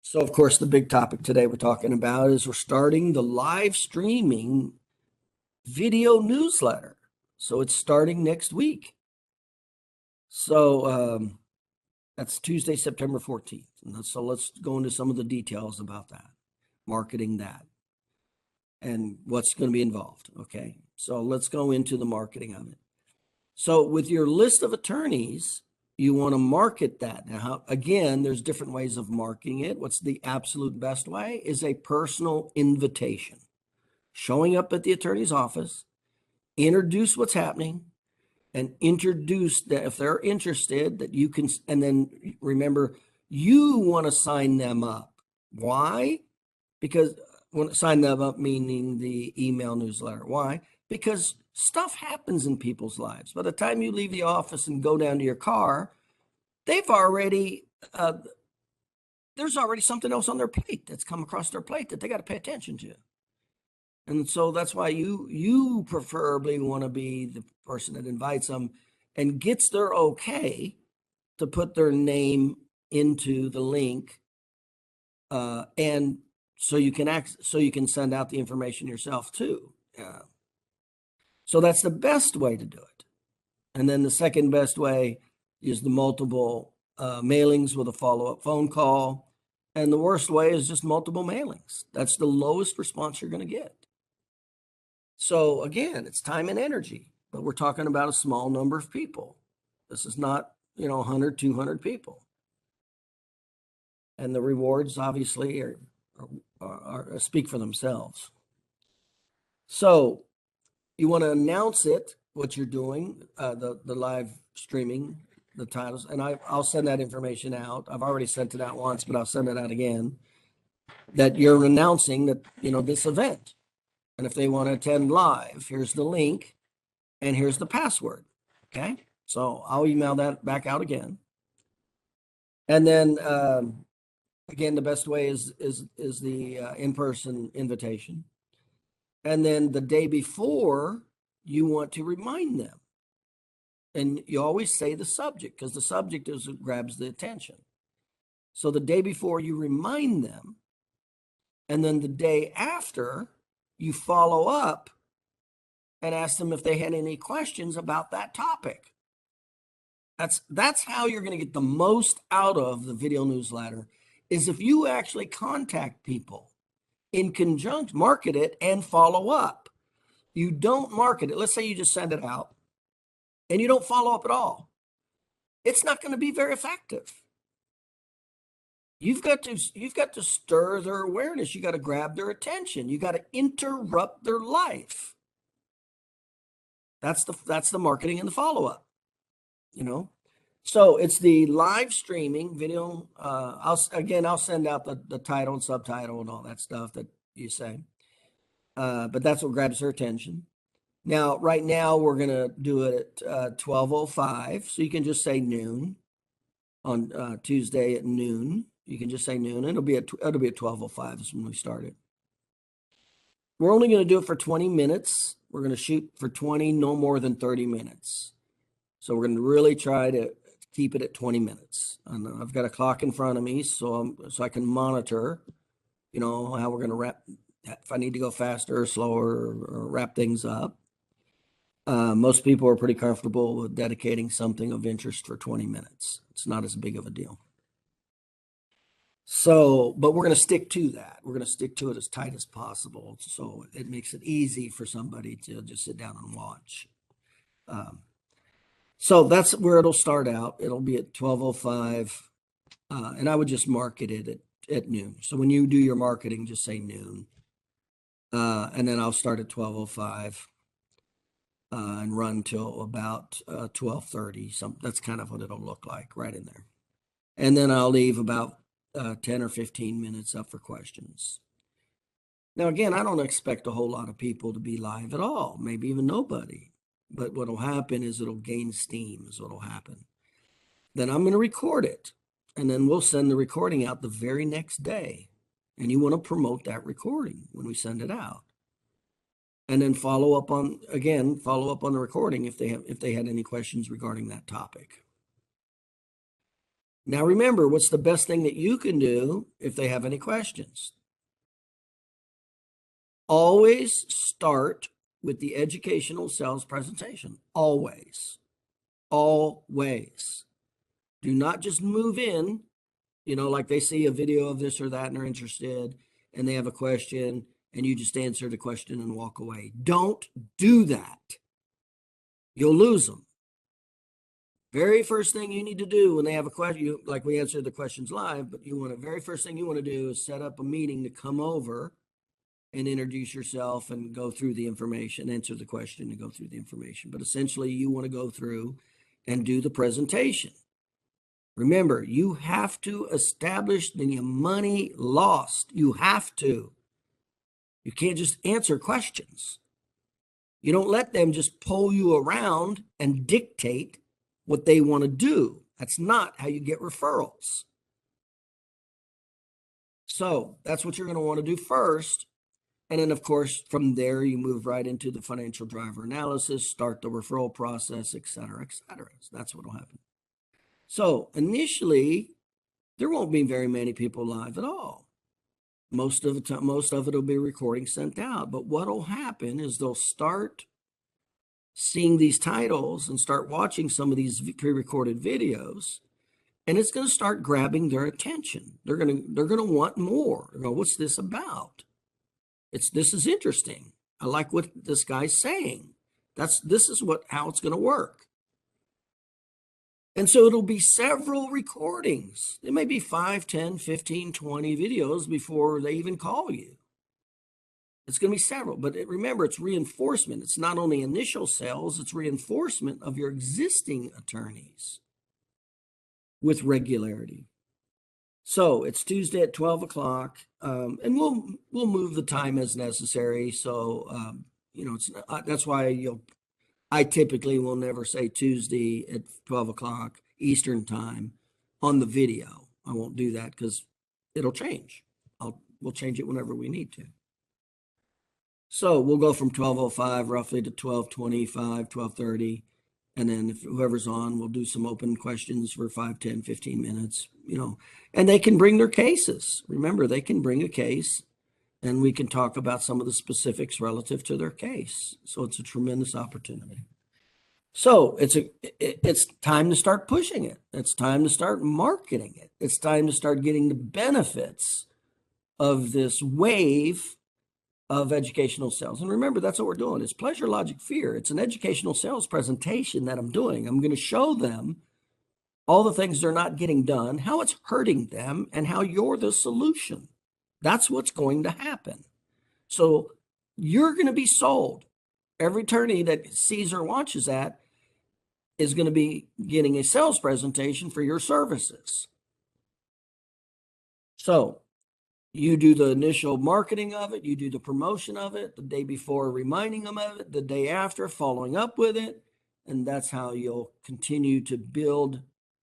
So, of course, the big topic today we're talking about is we're starting the live streaming video newsletter. So it's starting next week. So that's Tuesday, September 14th. So let's go into some of the details about that, marketing that, and what's going to be involved. Okay. So let's go into the marketing of it. So with your list of attorneys, you want to market that. Now, again, there's different ways of marketing it. What's the absolute best way is a personal invitation. Showing up at the attorney's office, introduce what's happening, and introduce that if they're interested, that you can, and then remember, you want to sign them up. Why? Because when sign them up, meaning the email newsletter. Why? Because stuff happens in people's lives. By the time you leave the office and go down to your car, they've already, there's already something else on their plate that's come across their plate that they got to pay attention to. And so that's why you preferably want to be the person that invites them and gets their okay to put their name into the link, and so you can send out the information yourself too. So that's the best way to do it. And then the second best way is the multiple mailings with a follow-up phone call. And the worst way is just multiple mailings. That's the lowest response you're going to get. So again, it's time and energy, but we're talking about a small number of people. This is not, 100, 200 people. And the rewards obviously are speak for themselves. So you want to announce it, what you're doing, the live streaming, the titles, and I'll send that information out. I've already sent it out once, but I'll send it out again, that you're announcing that, this event. And if they want to attend live, here's the link and here's the password. Okay. So I'll email that back out again. And then, again, the best way is the in-person invitation. And then the day before, you want to remind them. And you always say the subject, because the subject is what grabs the attention. So the day before, you remind them. And then the day after, you follow up and ask them if they had any questions about that topic. That's how you're going to get the most out of the video newsletter, is if you actually contact people in conjunction, market it and follow up. You don't market it. Let's say you just send it out and you don't follow up at all. It's not going to be very effective. You've got to stir their awareness. You got to grab their attention. You got to interrupt their life. That's the marketing and the follow-up, So it's the live streaming video. I'll send out the title and subtitle and all that stuff that you say. But that's what grabs their attention. Now, right now, we're going to do it at 12:05. So you can just say noon on Tuesday at noon. You can just say noon. It'll be at 12:05 is when we start it. We're only going to do it for 20 minutes. We're going to shoot for 20, no more than 30 minutes. So we're going to really try to keep it at 20 minutes. And I've got a clock in front of me, so I can monitor, how we're going to wrap, if I need to go faster or slower or wrap things up. Most people are pretty comfortable with dedicating something of interest for 20 minutes. It's not as big of a deal. So, but we're going to stick to that. We're going to stick to it as tight as possible. So it makes it easy for somebody to just sit down and watch. So that's where it'll start out. It'll be at 12:05. And I would just market it at noon. So when you do your marketing, just say noon. And then I'll start at 12:05 and run till about 12:30. That's kind of what it'll look like right in there. And then I'll leave about 10 or 15 minutes up for questions. Now, again, I don't expect a whole lot of people to be live at all, maybe even nobody. But what'll happen is it'll gain steam is what'll happen. Then I'm going to record it, and then we'll send the recording out the very next day. And you want to promote that recording when we send it out. And then follow up on the recording if they had any questions regarding that topic. Now, remember, what's the best thing that you can do if they have any questions? Always start with the educational sales presentation. Always. Always. Do not just move in, like they see a video of this or that and they're interested and they have a question and you just answer the question and walk away. Don't do that. You'll lose them. Very first thing you need to do when they have a question, like we answered the questions live, but very first thing you want to do is set up a meeting to come over and introduce yourself and go through the information, answer the question and go through the information. But essentially you want to go through and do the presentation. Remember, you have to establish the money lost. You have to. You can't just answer questions. You don't let them just pull you around and dictate what they want to do. That's not how you get referrals. So that's what you're going to want to do first. And then, of course, from there, you move right into the financial driver analysis, start the referral process, et cetera, et cetera. So that's what will happen. So initially, there won't be very many people live at all. Most of it will be recording sent out. But what will happen is they'll start seeing these titles and start watching some of these pre-recorded videos, and it's going to start grabbing their attention. They're going to want more. They're going, what's this about? This is interesting. I like what this guy's saying. This is how it's going to work. And so it'll be several recordings. It may be 5, 10, 15, 20 videos before they even call you. It's going to be several, but remember, it's reinforcement. It's not only initial sales, it's reinforcement of your existing attorneys with regularity. So it's Tuesday at 12 o'clock, and we'll move the time as necessary. So, that's why I typically will never say Tuesday at 12 o'clock Eastern time on the video. I won't do that because it'll change. We'll change it whenever we need to. So we'll go from 12:05 roughly to 12:25, 12:30. And then if whoever's on, we'll do some open questions for 5, 10, 15 minutes, and they can bring their cases. Remember, they can bring a case and we can talk about some of the specifics relative to their case. So it's a tremendous opportunity. So it's time to start pushing it. It's time to start marketing it. It's time to start getting the benefits of this wave of educational sales. And remember, that's what we're doing. It's pleasure, logic, fear. It's an educational sales presentation that I'm doing. I'm going to show them all the things they're not getting done, how it's hurting them, and how you're the solution. That's what's going to happen. So you're going to be sold. Every attorney that sees or watches that is going to be getting a sales presentation for your services. So you do the initial marketing of it, you do the promotion of it, the day before reminding them of it, the day after following up with it, and that's how you'll continue to build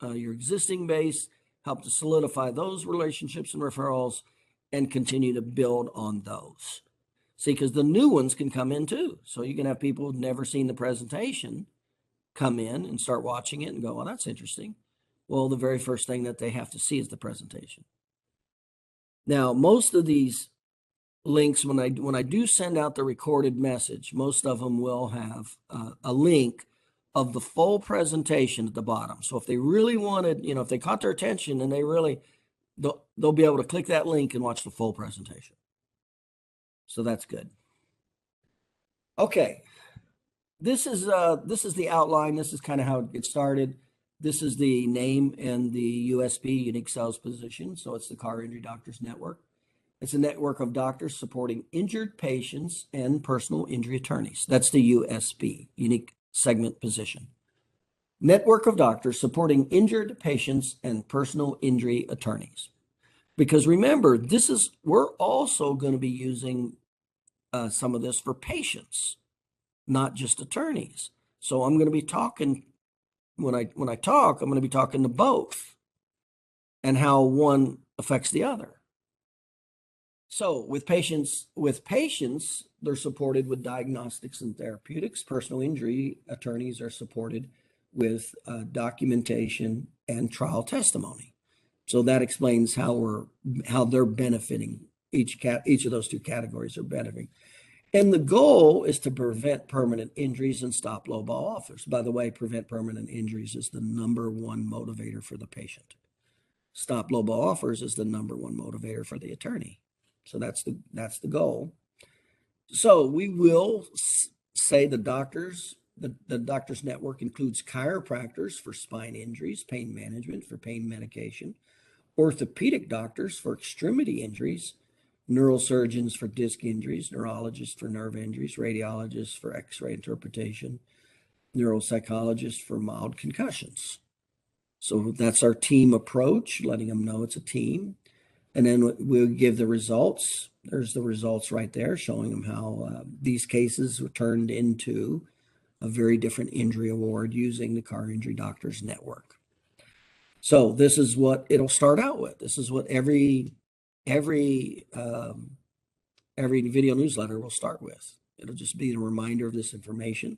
your existing base, help to solidify those relationships and referrals, and continue to build on those. See, because the new ones can come in too. So you can have people who've never seen the presentation come in and start watching it and go, well, that's interesting. Well, the very first thing that they have to see is the presentation. Now, most of these links, when I do send out the recorded message, most of them will have a link of the full presentation at the bottom. So if they really wanted, if they caught their attention and they'll be able to click that link and watch the full presentation. So that's good. Okay. This is the outline. This is kind of how it gets started. This is the name and the USP, Unique Sales Position. So it's the Car Injury Doctors Network. It's a network of doctors supporting injured patients and personal injury attorneys. That's the USP, Unique Segment Position. Network of doctors supporting injured patients and personal injury attorneys. Because remember, we're also going to be using some of this for patients, not just attorneys. So I'm going to be talking, when I talk, I'm going to be talking to both and how one affects the other. So with patients, they're supported with diagnostics and therapeutics. Personal injury attorneys are supported with documentation and trial testimony. So that explains how they're benefiting. Each of those two categories are benefiting. And the goal is to prevent permanent injuries and stop low ball offers. By the way, prevent permanent injuries is the number one motivator for the patient. Stop low ball offers is the number one motivator for the attorney. So that's the goal. So we will say the doctors network includes chiropractors for spine injuries, pain management for pain medication, orthopedic doctors for extremity injuries, neurosurgeons for disc injuries, neurologists for nerve injuries, radiologists for x-ray interpretation, neuropsychologists for mild concussions. So that's our team approach, letting them know it's a team. And then we'll give the results. There's the results right there showing them how these cases were turned into a very different injury award using the Car Injury Doctors Network. So this is what it'll start out with. This is what every video newsletter will start with. It'll just be a reminder of this information.